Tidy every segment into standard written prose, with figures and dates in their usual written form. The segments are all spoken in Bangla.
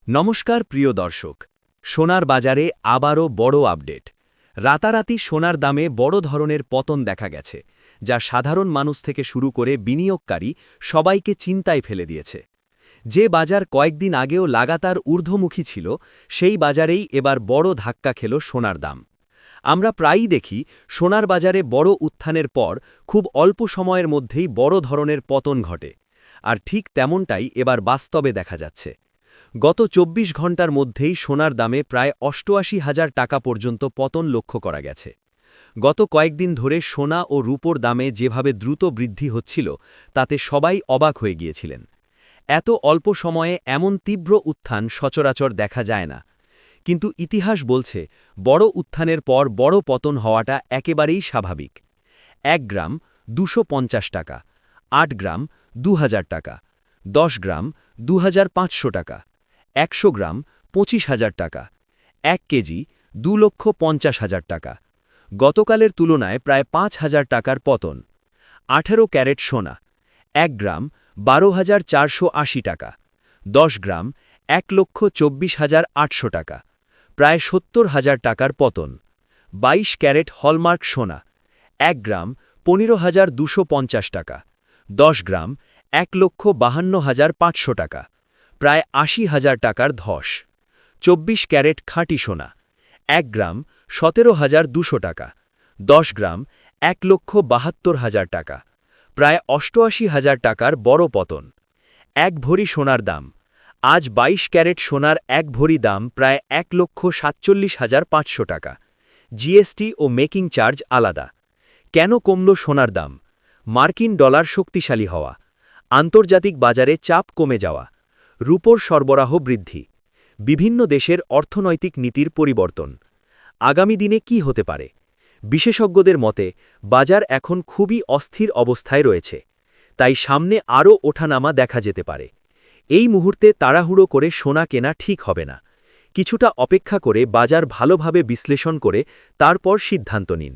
নমস্কার প্রিয় দর্শক, সোনার বাজারে আবারও বড় আপডেট। রাতারাতি সোনার দামে বড় ধরনের পতন দেখা গেছে, যা সাধারণ মানুষ থেকে শুরু করে বিনিয়োগকারী সবাইকে চিন্তায় ফেলে দিয়েছে। যে বাজার কয়েকদিন আগেও লাগাতার ঊর্ধ্বমুখী ছিল, সেই বাজারেই এবার বড় ধাক্কা খেল সোনার দাম। আমরা প্রায়ই দেখি সোনার বাজারে বড় উত্থানের পর খুব অল্প সময়ের মধ্যেই বড় ধরনের পতন ঘটে, আর ঠিক তেমনটাই এবার বাস্তবে দেখা যাচ্ছে। গত ২৪ ঘণ্টার মধ্যেই সোনার দামে প্রায় ৮৮,০০০ টাকা পর্যন্ত পতন লক্ষ্য করা গেছে। গত কয়েকদিন ধরে সোনা ও রূপোর দামে যেভাবে দ্রুত বৃদ্ধি হচ্ছিল, তাতে সবাই অবাক হয়ে গিয়েছিলেন। এত অল্প সময়ে এমন তীব্র উত্থান সচরাচর দেখা যায় না। কিন্তু ইতিহাস বলছে, বড় উত্থানের পর বড় পতন হওয়াটা একেবারেই স্বাভাবিক। ১ গ্রাম ২৫০ টাকা, ৮ গ্রাম ২০০০ টাকা, ১০ গ্রাম ২৫০০ টাকা, ১০০ গ্রাম ২৫,০০০ টাকা, ১ কেজি ২,৫০,০০০ টাকা। গতকালের তুলনায় প্রায় ৫,০০০ টাকার পতন। ১৮ ক্যারেট সোনা ১ গ্রাম ১২,৪৮০ টাকা, ১০ গ্রাম ১,২৪,৮০০ টাকা, প্রায় ৭০,০০০ টাকার পতন। ২২ ক্যারেট হলমার্ক সোনা ১ গ্রাম ১৫,২৫০ টাকা, ১০ গ্রাম ১,৫২,৫০০ টাকা, প্রায় ৮০,০০০ টাকার ধস। ২৪ ক্যারেট খাঁটি সোনা ১ গ্রাম ১৭,২০০ টাকা, ১০ গ্রাম ১,৭২,০০০ টাকা, প্রায় ৮৮,০০০ টাকার বড় পতন। ১ ভরি সোনার দাম আজ ২২ ক্যারেট সোনার ১ ভরি দাম প্রায় ১,৪৭,৫০০ টাকা। জিএসটি ও মেকিং চার্জ আলাদা। কেন কমল সোনার দাম? মার্কিন ডলার শক্তিশালী হওয়া, আন্তর্জাতিক বাজারে চাপ কমে যাওয়া, রূপোর সরবরাহ বৃদ্ধি, বিভিন্ন দেশের অর্থনৈতিক নীতির পরিবর্তন। আগামী দিনে কি হতে পারে? বিশেষজ্ঞদের মতে, বাজার এখন খুবই অস্থির অবস্থায় রয়েছে, তাই সামনে আরও ওঠানামা দেখা যেতে পারে। এই মুহূর্তে তাড়াহুড়ো করে সোনা কেনা ঠিক হবে না। কিছুটা অপেক্ষা করে বাজার ভালোভাবে বিশ্লেষণ করে তারপর সিদ্ধান্ত নিন।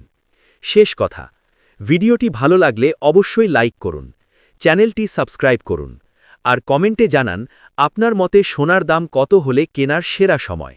শেষ কথা, ভিডিওটি ভালো লাগলে অবশ্যই লাইক করুন, চ্যানেলটি সাবস্ক্রাইব করুন, আর কমেন্টে জানান আপনার মতে সোনার দাম কত হলে কেনার সেরা সময়।